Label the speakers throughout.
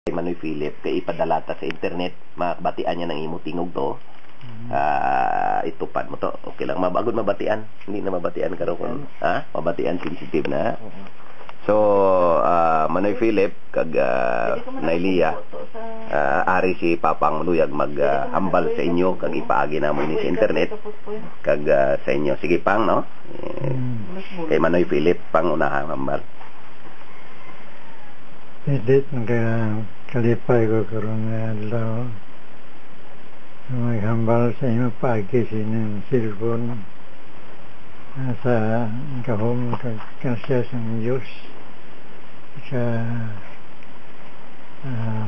Speaker 1: Manoy Philip kay ipadala ta sa internet, mabatian niya ng imo tingog to. Itupad mo to. Okay lang, mabagod mabatian. Hindi na mabatian karo kon mabatian sensitive na. So Manoy Philip kag Nailia ari si Papang Luyag maghambal sa inyo kag ipaagi namo ni sa internet kag sa inyo. Sige pang no. Kay Manoy Philip pangunahang hambal.
Speaker 2: Edit nga kalipay ko karon nga adlaw maghambal sa inyo pagi sining cellphone sa kahom kasya sa Diyos sa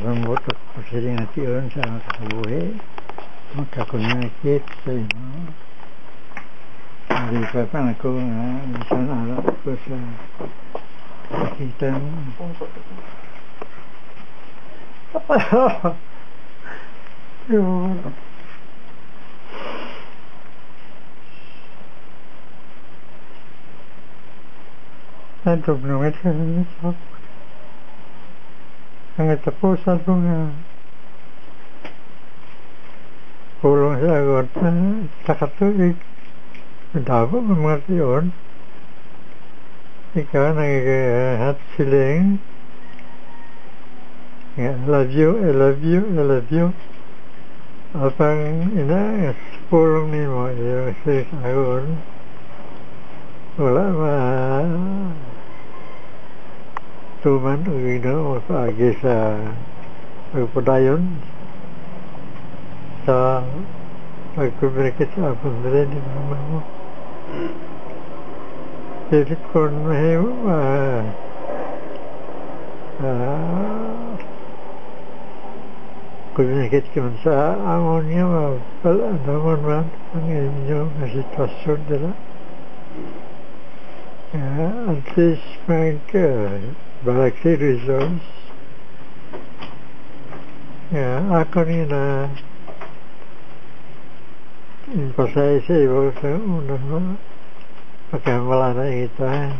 Speaker 2: rambot at pasiring natiyon sa kabuhi makakunyakit sa inyo. Hindi pa pa ako nga bisan alap ko sa kita yun. Nadubnungan ka ng isap. Ang tapusan ko nga pulong sa agot na takatuig. Dapat mga yun. Ikaw nag-hat siling. I love you, I love you, I love you. Apang ina, pulong ni mo, yung sisagon. Wala tuman o ino, pagi sa pagpadayon sa pagkumirikit sa apandre ni mama mo. Jadi kon may kuminikit ka man sa amon niya pala naman man ang inyong sitwasyon nila. At least balak si resource. Ako nila pasay sa iba sa unang mga pagkamala na kita.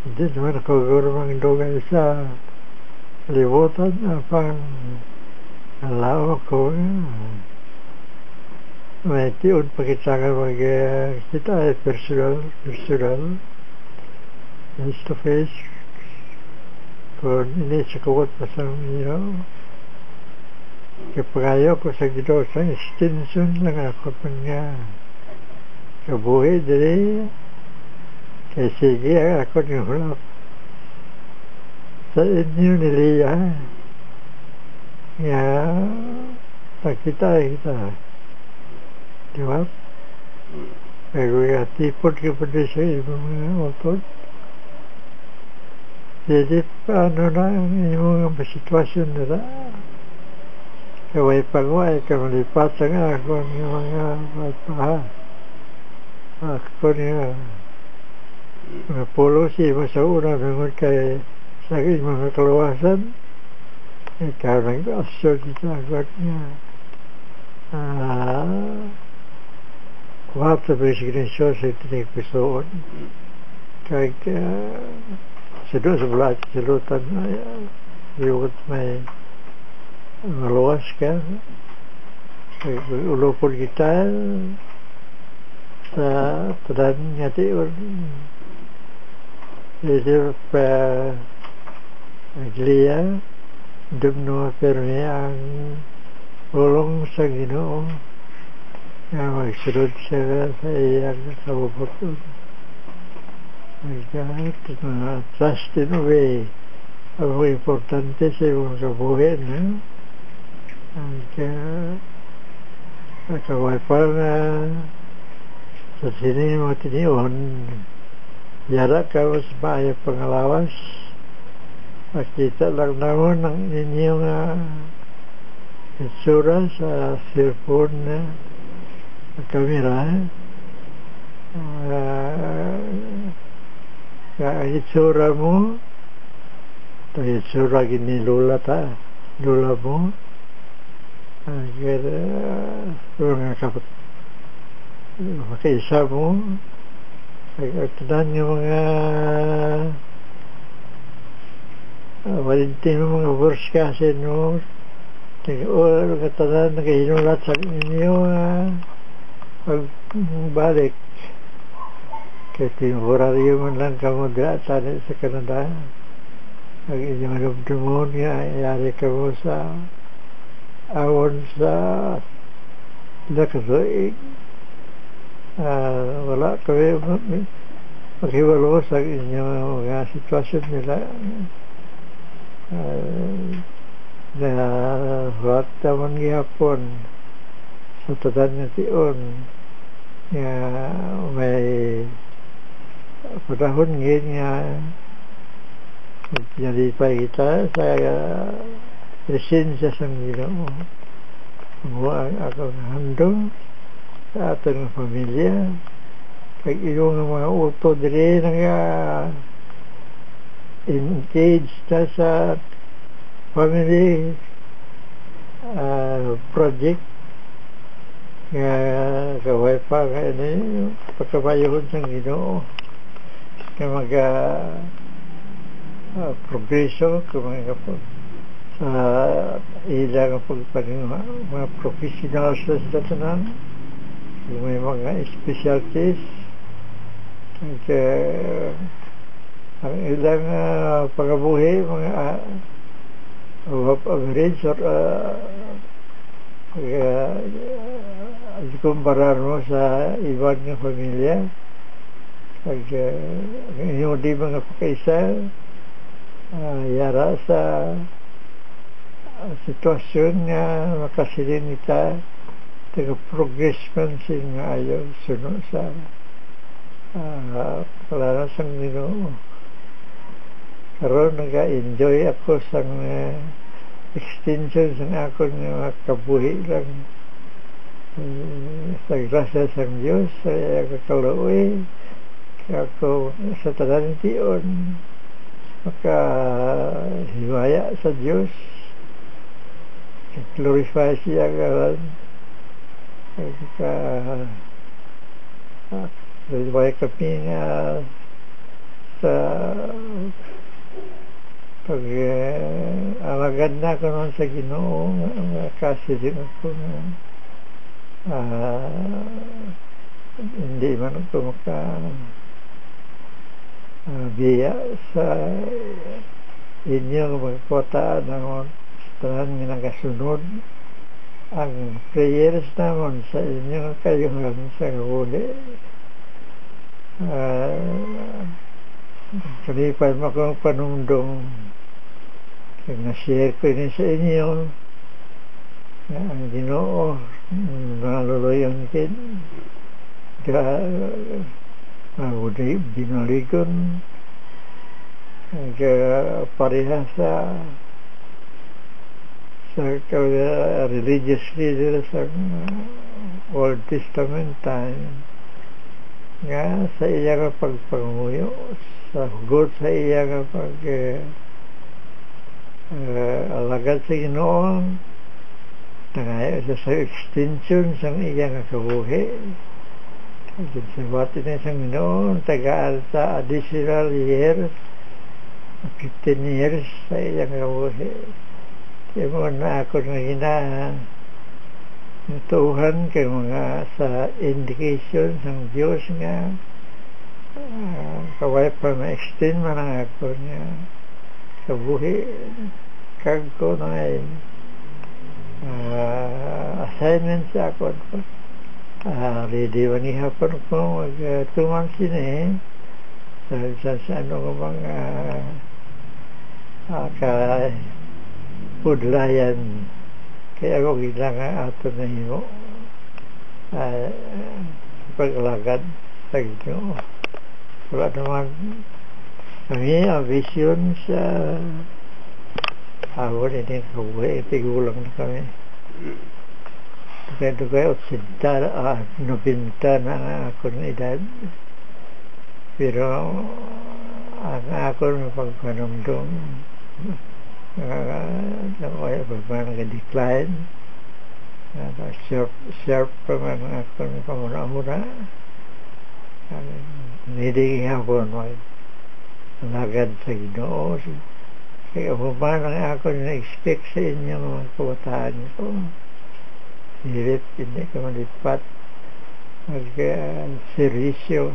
Speaker 2: Hindi naman ako gurumang dugay sa libutan na pang alaw ko. May tiyon pakitangan kita personal, face to face. Kung ini sakawat pa sa iyo, kapagayo ko sa Ginoo sa extension lang ako pa nga kabuhi diri. Kaya sige ako nihulap sa inyo niliya nga pakita kita diba? Kaya tipod ka pa din sa ibang mga otod. Jadi paano na ang imong sitwasyon nila kaway pangway ka malipat ang ako ng mga paha ako niya mga policy mo sa una naman kay sa mga kalawasan ikaw nang asyo dito agad niya wata presidensyo sa tinigpisoon kay sa belah celutan liwat may maluwas ka ulupon kita sa tadan ngati jadi aglia dumno permi ang ulong sa Ginoo nga magsunod siya sa iyang kabubuton. Trust in a way ang importante sa iyong kabuhin kaway pa nga sa sini mo tiniyon yara ka sa bahay pangalawas makita lang naman ang inyong itsura sa cellphone na kamera itsura mo ito itsura gini lula mo mga kapat makaisa mo Tignan yung mga Valentino mga burskasin mo. Tig-o, katanan, nakahinulat sa inyo pagbalik. Kaya temporaryo man lang kamo sana sa Canada. Ang inyong lumdumon nga, yari ka mo sa awon sa nakasuig. Wala kami maghiwalo sa inyong mga sitwasyon nila. Na huwag naman gihapon sa tadan nga tion nga may panahon ngayon nga nalipay kita sa presensya sa Ginoo. Ang akong handong sa atong pamilya kag iyong mga uto diri nga engaged na sa family project nga kaway pa nga ini pagkabayahon ng Ginoo nga mga progreso mga sa ilang pagpaninga mga professionals sa tanan may mga specialties ang ilang pagabuhi mga average or kumparar mo sa ibang nga pamilya kag yung di mga pagkaisa yara sa sitwasyon nga makasilin ita taga-progress man nga ayaw sunod sa kalaras ang Ginoo. Karon nag-enjoy ako sa extension sa akong mga kabuhi lang sa grasya sa Diyos sa kakaluoy ako sa tanan tion makahiwaya sa Diyos glorify siya karon hiwaya kami nga sa pag alagad na ko naman sa Ginoo kasi din ako hindi man ako biya sa inyong magkota ng tanan nga nagasunod ang prayers naman sa inyong kayuhan sa huli kalipay mo akong panumdong kaya na-share ko din sa inyo na ang Ginoo naluluyan kin kaya binaligon kaya pareha sa religious leaders sa Old Testament time nga sa iya nga pagpanguyo sa hugot sa iya nga alagad sa Ginoo sa extension sa iya nga kabuhi sa batin na sa Ginoo tagaan sa additional years 15 years sa iya nga kabuhi kaya mo na ako na Tuhan kay mga sa indication ng Diyos nga kaway pa ma-extend man ang ako nga kabuhi kag ko na assignment sa ako ready man ihapon ko mag 2 months din sa ano mga pudlayan kaya ako kailangan ato na himo paglagad sa Ginoo. Wala naman kami ang vision sa awon ini kabuhi tigulang na kami kaya kayo 90 na ako na edad pero ang ako na pagpanumdum nag-decline sharp pa man ako ng pamuna-muna hindi hapon magagad sa Ginoo Kaya pumanang ako na-expect sa inyo mga kabataan ko. Hirit, hindi ka malipat. Mag-serisyo.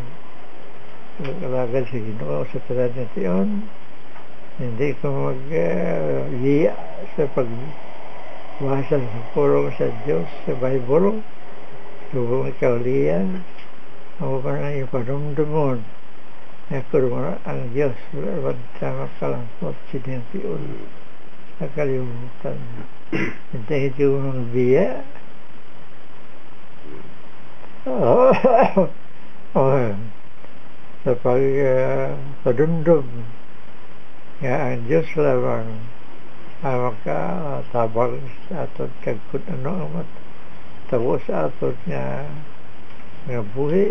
Speaker 2: Mag-alagad sa Ginoo sa tanan yun. Hindi ka mag-liya sa pagbasa sa pulong sa Diyos, sa Bible. Subong ikaw liya. Ako pa na yung panumdumon. Nakurma ang Diyos wala sama kalangkot sinimpiun sa kalimutan. Hindi ito mga biya. Sa pagpadumdum nga ang Diyos lamang ang makatabang sa aton kagkut ano ang matabo sa aton nga buhi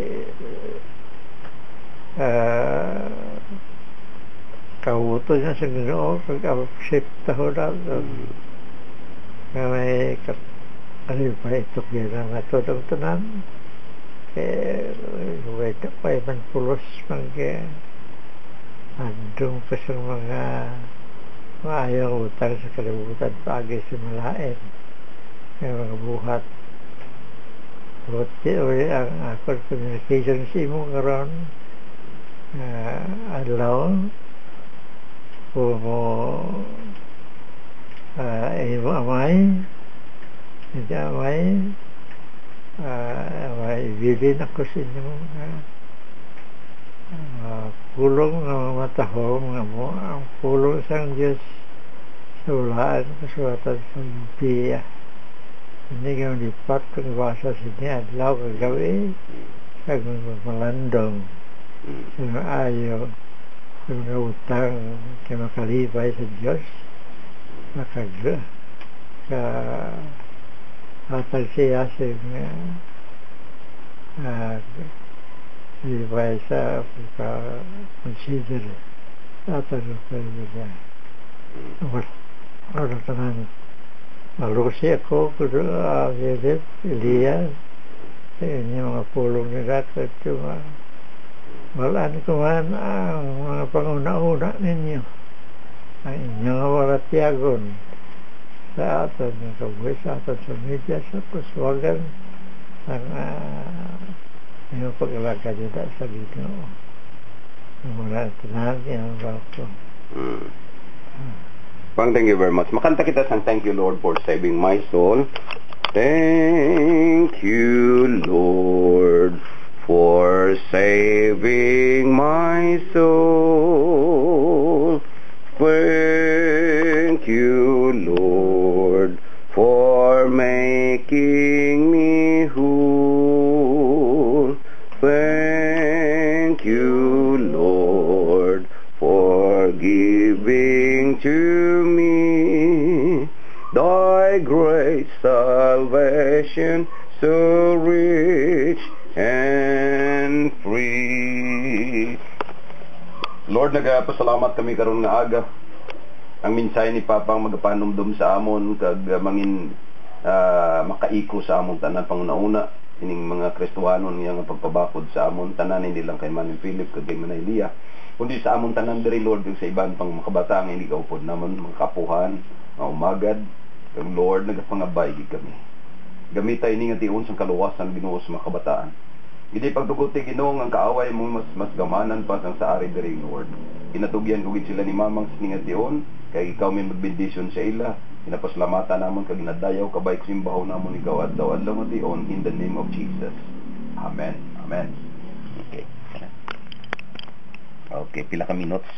Speaker 2: kahuto niya sa Ginoo pag-accept ho natin nga may kalipay ito kaya nga ito ng tanan kaya may tapay man pulos andong pa sa mga ayaw utang sa kalibutan pagi sa malain kaya mga buhat buti ang akong communication sa imo karon adlaw mo imo amay hindi amay bilin ako sa inyo pulong ng matahong nga mo ang pulong sang Diyos sa ulaan kasulatan sa Biblia hindi ka lipat kung basa sa niya adlaw kagabi kag malandong sa ayaw sa mga utang kay makalipay sa Diyos makagla atag siya sa lipay sa consider atag sa niya wala tanan malusi ako kudo Philip, Elias sa inyong mga pulong nila at yung malaan ko man ang mga panguna-una ninyo ang inyong walatiagon sa aton ng kabuhi sa aton sa media sa kuswagan ang inyong pag-alagad nila sa Ginoo mula tanan yung bako
Speaker 1: Pang, thank you very much. Makanta kita sang thank you Lord for saving my soul. Thank you Lord for saving my soul. Thank you Lord for making me whole. Thank you Lord for giving to me thy great salvation so rich and free. Lord, nagapasalamat kami karon nga aga. Ang minsay ni Papa ang magapanumdum sa amon kag mangin makaiko sa amon tanan pangunauna ining mga Kristiyano niya nga pagpabakod sa amon tanan hindi lang kay Manny Philip kag kay Manay Lia kundi sa amon tanan diri Lord ug sa iban pang makabata nga hindi kaupod namon mga kapuhan nga umagad kag Lord nagapangabay gid kami gamitay ini nga tiun sang kaluwasan Ginoo sa mga kabataan hindi pagduguti Ginoo ang kaaway mo mas gamanan pa sang sa ari diri Lord kinatugyan ko gid sila ni mamang sininga tiun kay ikaw may magbendisyon sa ila pinapasalamatan namon kag nadayaw kabay ko simbaho namon ikaw adlaw nga tiun in the name of Jesus. Amen. Amen. Okay. Okay, pila ka minutes.